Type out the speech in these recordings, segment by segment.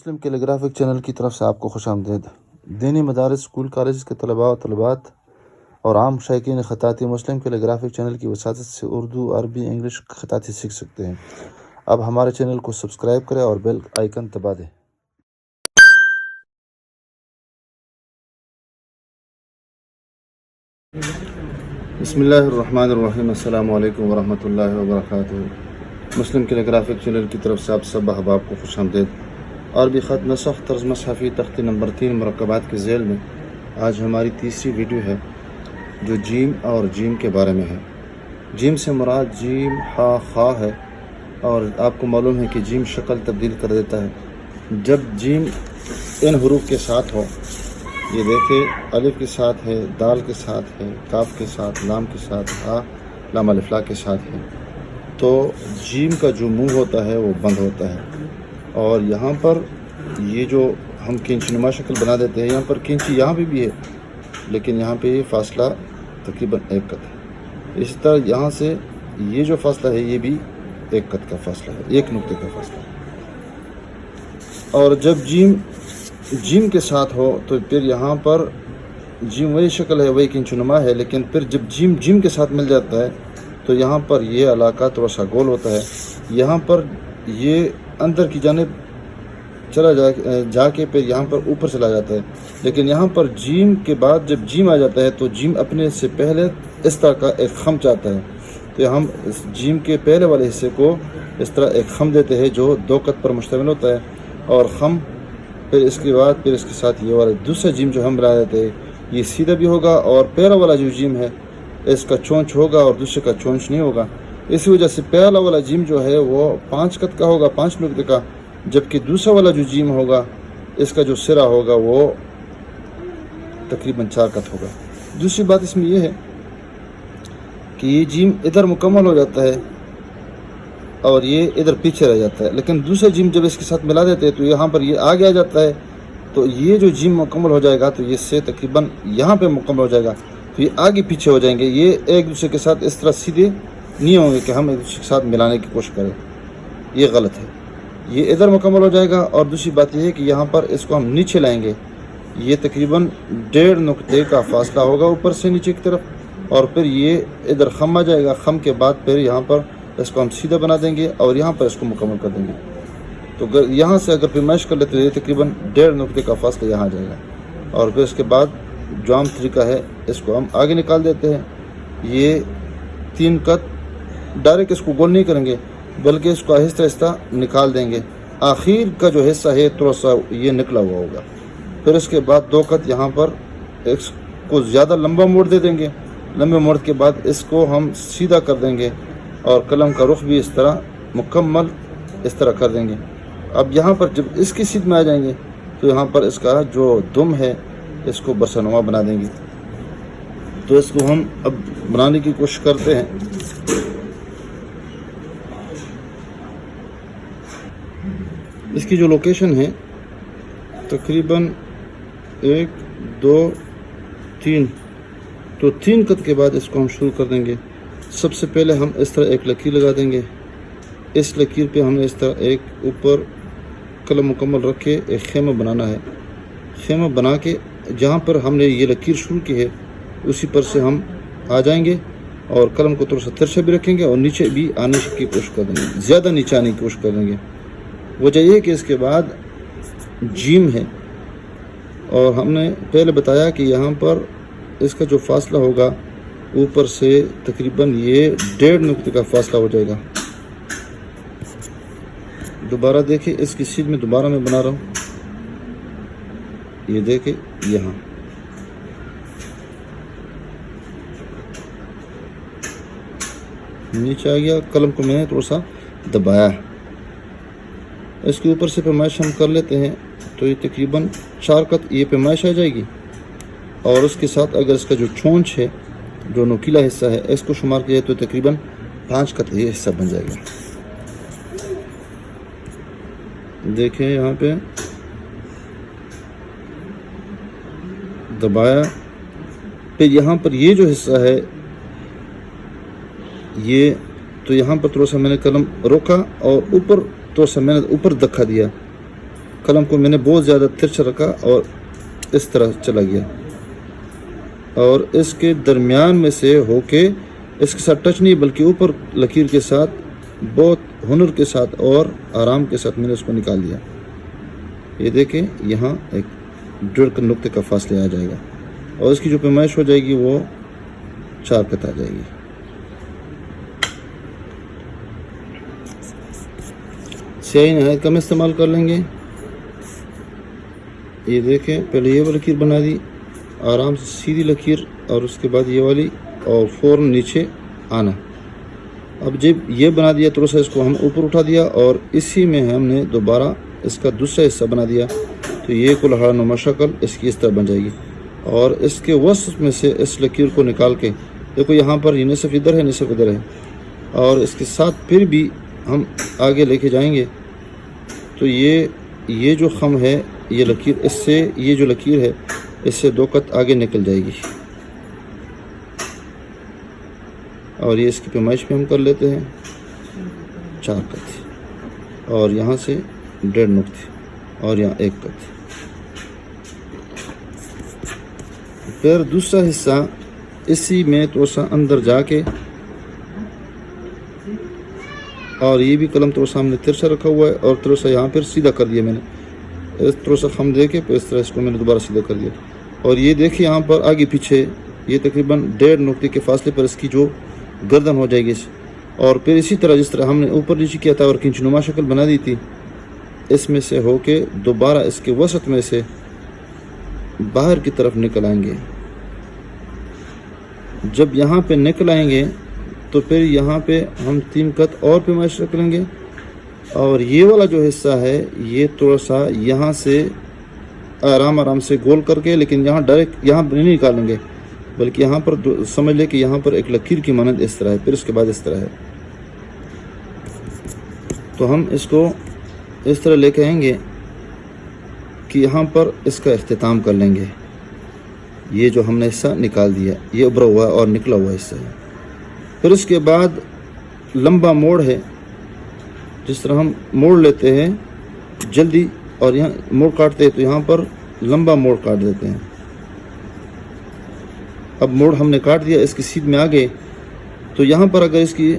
مسلم کیلیگرافک channel کی طرف سے آپ کو خوش آمدید۔ دینی مدارس، اسکول کالجز کے طلباء و طالبات اور عام شائقین خطاطی مسلم کیلیگرافک چینل کی وساطت سے اردو، عربی، انگلش خطاطی سیکھ سکتے ہیں۔ اب ہمارے چینل کو سبسکرائب کریں اور بیل آئیکن دبا دیں۔ بسم اللہ الرحمن الرحیم۔ السلام علیکم ورحمۃ اللہ وبرکاتہ۔ مسلم کیلیگرافک چینل کی طرف سے آپ سب احباب کو خوش آمدید۔ عربی خط نسخ طرز مصحفی تختی نمبر 3 مرکبات کے ذیل میں آج ہماری تیسری ویڈیو ہے جو جیم اور جیم کے بارے میں ہے۔ جیم سے مراد جیم، ہا، خا ہے، اور آپ کو معلوم ہے کہ جیم شکل تبدیل کر دیتا ہے جب جیم ان حروف کے ساتھ ہو۔ یہ دیکھیں، الف کے ساتھ ہے، دال کے ساتھ ہے، کاف کے ساتھ، لام کے ساتھ، ہا، لام الف لا کے ساتھ ہے، تو جیم کا جو منہ ہوتا ہے وہ بند ہوتا ہے۔ اور یہاں پر یہ جو ہم کینچی نما شکل بنا دیتے ہیں، یہاں پر کینچی یہاں پہ بھی ہے لیکن یہاں پہ یہ فاصلہ تقریباً 1 قط ہے۔ اسی طرح یہاں سے یہ جو فاصلہ ہے یہ بھی 1 قط کا فاصلہ ہے، 1 نقطے کا فاصلہ ہے۔ اور جب جیم کے ساتھ ہو تو پھر یہاں پر جیم وہی شکل ہے، وہی کینچی نما ہے، لیکن پھر جب جیم کے ساتھ مل جاتا ہے تو یہاں پر یہ علاقہ تھوڑا سا گول ہوتا ہے۔ یہاں پر یہ اندر کی جانب چلا جا کے پھر یہاں پر اوپر چلا جاتا ہے، لیکن یہاں پر جیم کے بعد جب جیم آ جاتا ہے تو جیم اپنے سے پہلے اس طرح کا ایک خم چاہتا ہے، تو ہم اس جیم کے پہلے والے حصے کو اس طرح ایک خم دیتے ہیں جو 2 قط پر مشتمل ہوتا ہے، اور خم پھر اس کے بعد پھر اس کے ساتھ یہ والا دوسرا جیم جو ہم بنا دیتے ہیں یہ سیدھا بھی ہوگا، اور پہلا والا جو جیم ہے اس کا چونچ ہوگا اور دوسرے کا چونچ نہیں ہوگا۔ اسی وجہ سے پہلا والا جیم جو ہے وہ 5 قط کا ہوگا، 5 نقطے کا، جبکہ دوسرا والا جو جیم ہوگا اس کا جو سرا ہوگا وہ تقریباً 4 قط ہوگا۔ دوسری بات اس میں یہ ہے کہ یہ جیم ادھر مکمل ہو جاتا ہے اور یہ ادھر پیچھے رہ جاتا ہے، لیکن دوسرا جیم جب اس کے ساتھ ملا دیتے ہیں تو یہاں پر یہ آگے آ جاتا ہے، تو یہ جو جیم مکمل ہو جائے گا تو یہ سے تقریباً یہاں پہ مکمل ہو جائے گا، تو یہ آگے پیچھے ہو جائیں گے، یہ ایک دوسرے کے ساتھ اس طرح سیدھے نہیں ہوں گے کہ ہم ایک دوسرے کے ساتھ ملانے کی کوشش کریں، یہ غلط ہے۔ یہ ادھر مکمل ہو جائے گا، اور دوسری بات یہ ہے کہ یہاں پر اس کو ہم نیچے لائیں گے، یہ تقریباً 1.5 نقطے کا فاصلہ ہوگا اوپر سے نیچے کی طرف، اور پھر یہ ادھر خم آ جائے گا، خم کے بعد پھر یہاں پر اس کو ہم سیدھا بنا دیں گے اور یہاں پر اس کو مکمل کر دیں گے، تو یہاں سے اگر پیمائش کر لیتے تو یہ تقریباً 1.5 نقطے کا فاصلہ یہاں آ جائے گا، اور پھر اس کے بعد جو عام طریقہ ہے اس کو ہم آگے نکال دیتے ہیں۔ یہ 3 قط ڈائریکٹ اس کو گول نہیں کریں گے بلکہ اس کو آہستہ آہستہ نکال دیں گے، آخر کا جو حصہ ہے تھوڑا سا یہ نکلا ہوا ہوگا، پھر اس کے بعد 2 قط یہاں پر اس کو زیادہ لمبا موڑ دے دیں گے، لمبے موڑ کے بعد اس کو ہم سیدھا کر دیں گے اور قلم کا رخ بھی اس طرح مکمل اس طرح کر دیں گے۔ اب یہاں پر جب اس کی سیدھ میں آ جائیں گے تو یہاں پر اس کا جو دم ہے اس کو برسنما بنا دیں گے، تو اس کو ہم اب بنانے کی کوشش کرتے ہیں۔ اس کی جو لوکیشن ہے تقریباً 1 2 3، تو 3 قط کے بعد اس کو ہم شروع کر دیں گے۔ سب سے پہلے ہم اس طرح ایک لکیر لگا دیں گے، اس لکیر پہ ہم نے اس طرح ایک اوپر قلم مکمل رکھ کے ایک خیمہ بنانا ہے۔ خیمہ بنا کے جہاں پر ہم نے یہ لکیر شروع کی ہے اسی پر سے ہم آ جائیں گے، اور قلم کو تھوڑا سا ترچھا بھی رکھیں گے اور نیچے بھی آنے کی کوشش کر دیں گے، زیادہ نیچے آنے کی کوشش کر دیں گے۔ وجہ یہ کہ اس کے بعد جیم ہے، اور ہم نے پہلے بتایا کہ یہاں پر اس کا جو فاصلہ ہوگا اوپر سے تقریباً یہ 1.5 نقطے کا فاصلہ ہو جائے گا۔ دوبارہ دیکھیں، اس کی سیدھ میں دوبارہ میں بنا رہا ہوں، یہ دیکھیں یہاں نیچے آ گیا، قلم کو میں نے تھوڑا سا دبایا ہے۔ اس کے اوپر سے پیمائش ہم کر لیتے ہیں تو یہ تقریباً 4 قط یہ پیمائش آ جائے گی، اور اس کے ساتھ اگر اس کا جو چونچ ہے، جو نوکیلا حصہ ہے، اس کو شمار کیا تو تقریباً 5 قط یہ حصہ بن جائے گا۔ دیکھیں یہاں پہ دبایا، پھر یہاں پر یہ جو حصہ ہے یہ، تو یہاں پر تھوڑا سا میں نے قلم روکا اور اوپر تھوڑا سا میں نے اوپر دکھا دیا، قلم کو میں نے بہت زیادہ ترچھا رکھا اور اس طرح چلا گیا، اور اس کے درمیان میں سے ہو کے اس کے ساتھ ٹچ نہیں بلکہ اوپر لکیر کے ساتھ بہت ہنر کے ساتھ اور آرام کے ساتھ میں نے اس کو نکال دیا۔ یہ دیکھیں یہاں ایک 1.5 نقطے کا فاصلے آ جائے گا، اور اس کی جو پیمائش ہو جائے گی وہ 4 قط آ جائے گی۔ سیاہی نہایت کم استعمال کر لیں گے۔ یہ دیکھیں پہلے یہ والی لکیر بنا دی، آرام سے سیدھی لکیر، اور اس کے بعد یہ والی، اور فوراً نیچے آنا۔ اب جب یہ بنا دیا تھوڑا سا اس کو ہم اوپر اٹھا دیا، اور اسی میں ہم نے دوبارہ اس کا دوسرا حصہ بنا دیا، تو یہ کلہاڑ نما شکل اس کی اس طرح بن جائے گی۔ اور اس کے وسط میں سے اس لکیر کو نکال کے دیکھو یہاں پر یہ نصف ادھر ہے نصف ادھر ہے، اور اس کے ساتھ پھر بھی ہم آگے لے کے جائیں گے تو یہ جو خم ہے یہ لکیر اس سے، یہ جو لکیر ہے اس سے 2 قط آگے نکل جائے گی، اور یہ اس کی پیمائش بھی ہم کر لیتے ہیں 4 قط، اور یہاں سے 1.5 نقطے، اور یہاں 1 قط۔ پھر دوسرا حصہ اسی میں تھوڑا سا اندر جا کے، اور یہ بھی قلم تھوڑا سا ہم نے ترچھا رکھا ہوا ہے، اور تھوڑا سا یہاں پھر سیدھا کر دیا میں نے، تھوڑا سا خم دے کے پھر اس طرح اس کو میں نے دوبارہ سیدھا کر دیا، اور یہ دیکھیں یہاں پر آگے پیچھے یہ تقریباً 1.5 نقطے کے فاصلے پر اس کی جو گردن ہو جائے گی، اور پھر اسی طرح جس طرح ہم نے اوپر نیچے کیا تھا اور کنچ نما شکل بنا دی تھی، اس میں سے ہو کے دوبارہ اس کے وسط میں سے باہر کی طرف نکل آئیں گے۔ جب یہاں پہ نکل آئیں گے تو پھر یہاں پہ ہم 3 قط اور پیمائش رکھ لیں گے، اور یہ والا جو حصہ ہے یہ تھوڑا سا یہاں سے آرام سے گول کر کے، لیکن یہاں ڈائریکٹ یہاں نہیں نکالیں گے بلکہ یہاں پر سمجھ لے کہ یہاں پر ایک لکیر کی مانند اس طرح ہے، پھر اس کے بعد اس طرح ہے، تو ہم اس کو اس طرح لے کے آئیں گے کہ یہاں پر اس کا اختتام کر لیں گے۔ یہ جو ہم نے حصہ نکال دیا یہ ابھرا ہوا اور نکلا ہوا حصہ ہے، پھر اس کے بعد لمبا موڑ ہے، جس طرح ہم موڑ لیتے ہیں جلدی اور یہاں موڑ کاٹتے ہیں تو یہاں پر لمبا موڑ کاٹ دیتے ہیں۔ اب موڑ ہم نے کاٹ دیا، اس کی سیدھ میں آگے، تو یہاں پر اگر اس کی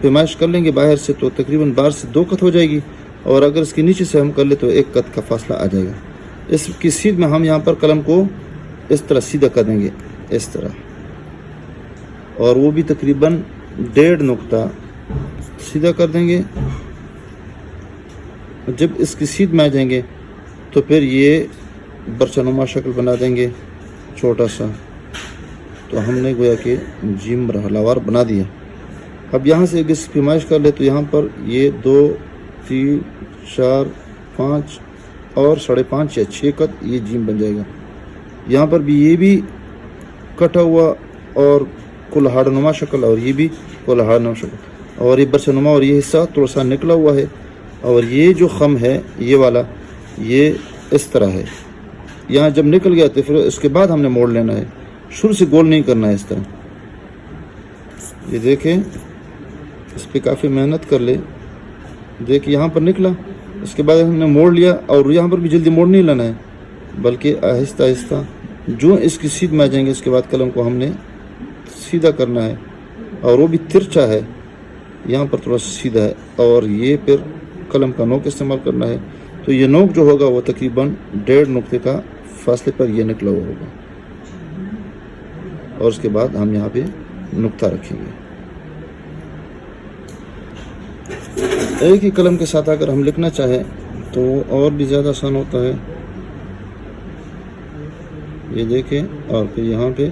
پیمائش کر لیں گے باہر سے تو تقریباً باہر سے 2 قط ہو جائے گی، اور اگر اس کے نیچے سے ہم کر لیں تو 1 قط کا فاصلہ آ جائے گا۔ اس کی سیدھ میں ہم یہاں پر قلم کو اس طرح سیدھا کر دیں گے، اس طرح، اور وہ بھی تقریباً 1.5 نقطہ سیدھا کر دیں گے۔ جب اس کی سیدھ میں آ جائیں گے تو پھر یہ برچہ نما شکل بنا دیں گے چھوٹا سا، تو ہم نے گویا کہ جیم مرحلہ بنا دیا۔ اب یہاں سے اس کی پیمائش کر لے تو یہاں پر یہ 2 3 4 5 اور 5.5 یا 6 قط یہ جیم بن جائے گا۔ یہاں پر بھی یہ بھی کٹا ہوا اور کلہاڑ نما شکل، اور یہ بھی کلہاڑ نما شکل، اور یہ برچہ نما، اور یہ حصہ تھوڑا سا نکلا ہوا ہے، اور یہ جو خم ہے یہ والا یہ اس طرح ہے۔ یہاں جب نکل گیا تو پھر اس کے بعد ہم نے موڑ لینا ہے، شروع سے گول نہیں کرنا ہے اس طرح۔ یہ دیکھیں اس پہ کافی محنت کر لے، دیکھ یہاں پر نکلا، اس کے بعد ہم نے موڑ لیا، اور یہاں پر بھی جلدی موڑ نہیں لینا ہے بلکہ آہستہ آہستہ جو اس کی سیدھ میں آ جائیں گے اس کے بعد قلم کو ہم نے سیدھا کرنا ہے، اور وہ بھی ترچھا ہے، یہاں پر تھوڑا سیدھا ہے، اور یہ پھر قلم کا نوک استعمال کرنا ہے، تو یہ نوک جو ہوگا وہ تقریباً 1.5 نقطے کا فاصلے پر یہ نکلا ہوا ہوگا، اور اس کے بعد ہم یہاں پہ نقطہ رکھیں گے۔ ایک ہی قلم کے ساتھ اگر ہم لکھنا چاہیں تو اور بھی زیادہ آسان ہوتا ہے۔ یہ دیکھیں، اور پھر یہاں پہ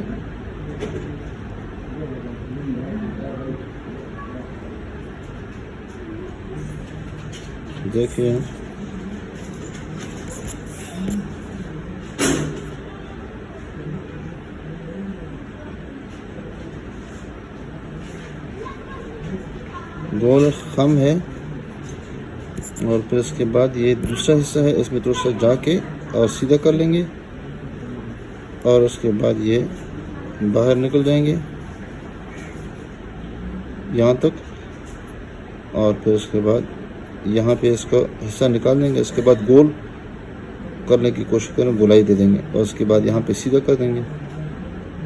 دیکھیں گول خم ہے، اور پھر اس کے بعد یہ دوسرا حصہ ہے، اس میں تھوڑا سا جا کے اور سیدھا کر لیں گے، اور اس کے بعد یہ باہر نکل جائیں گے یہاں تک، اور پھر اس کے بعد یہاں پہ اس کا حصہ نکال دیں گے، اس کے بعد گول کرنے کی کوشش کریں گولائی دے دیں گے اور اس کے بعد یہاں پہ سیدھا کر دیں گے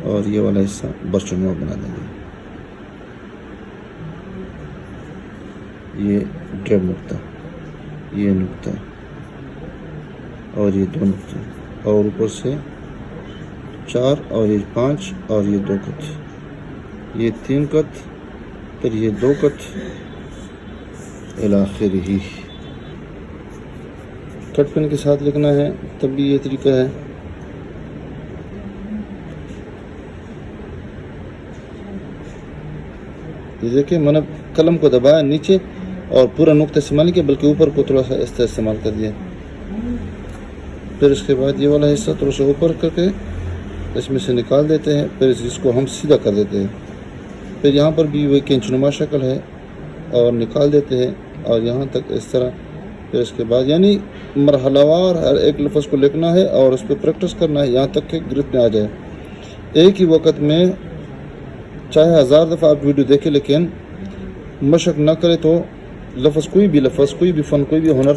اور یہ والا حصہ برچنوا بنا دیں گے. یہ 1.5 نقطہ، یہ نقطہ اور یہ 2 نقطے اور اوپر سے 4 اور یہ 5 اور یہ 2 کت، یہ 3 کت، پھر یہ 2 کت الاخرہ. کٹ پن کے ساتھ لکھنا ہے تب بھی یہ طریقہ ہے. یہ دیکھیں میں نے قلم کو دبایا نیچے اور پورا نقطہ استعمال نہیں کیا بلکہ اوپر کو تھوڑا سا اس طرح استعمال کر دیا. پھر اس کے بعد یہ والا حصہ تھوڑا سا اوپر کر کے اس میں سے نکال دیتے ہیں، پھر اس کو ہم سیدھا کر دیتے ہیں. پھر یہاں پر بھی وہ کینچ نما شکل ہے اور نکال دیتے ہیں اور یہاں تک اس طرح. پھر اس کے بعد یعنی مرحلہ وار ہر ایک لفظ کو لکھنا ہے اور اس پہ پریکٹس کرنا ہے یہاں تک کہ گرفت میں آ جائے. ایک ہی وقت میں چاہے 1000 دفعہ آپ ویڈیو دیکھیں لیکن مشق نہ کرے تو لفظ کوئی بھی فن، کوئی بھی ہنر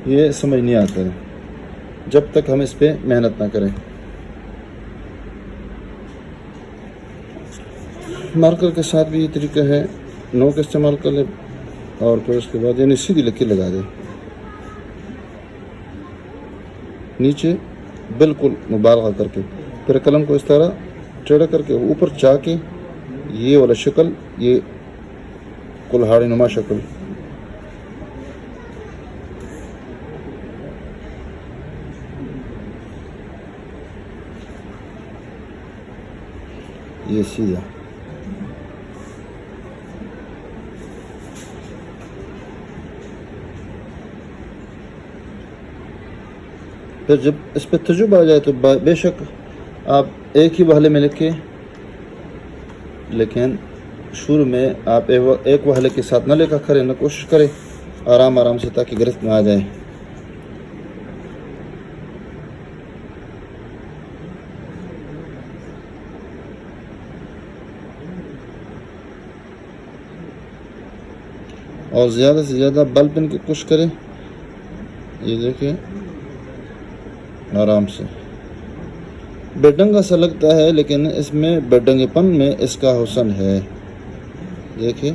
یہ سمجھ نہیں آتا ہے جب تک ہم اس پہ محنت نہ کریں. مارکر کے ساتھ بھی یہ طریقہ ہے، نوک استعمال کر لیں اور پھر اس کے بعد یعنی سیدھی لکیر لگا دیں نیچے بالکل مبالغہ کر کے. پھر قلم کو اس طرح ٹیڑھا کر کے اوپر چاہ کے یہ والا شکل، یہ کلہاڑی نما شکل. یہ سیدھا. پھر جب اس پہ تجربہ آ جائے تو بے شک آپ ایک ہی وہلے میں لکھیں، لیکن شروع میں آپ ایک وہلے کے ساتھ نہ لکھا کریں، نہ کوشش کریں، آرام سے تاکہ گرفت میں آ جائے. اور زیادہ سے زیادہ بل پن کی کوشش کریں. یہ دیکھیں آرام سے. بیڈنگا سا لگتا ہے لیکن اس میں بیڈنگے پن میں اس کا حسن ہے. دیکھیں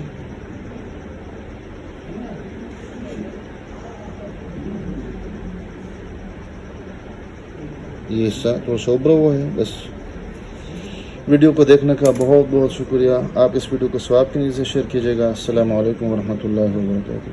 یہ حصہ تھوڑا سا ابھرا ہوا ہے. بس ویڈیو کو دیکھنے کا بہت بہت شکریہ. آپ اس ویڈیو کو ثواب کے نیت سے شیئر کیجیے گا. السلام علیکم ورحمۃ اللہ وبرکاتہ.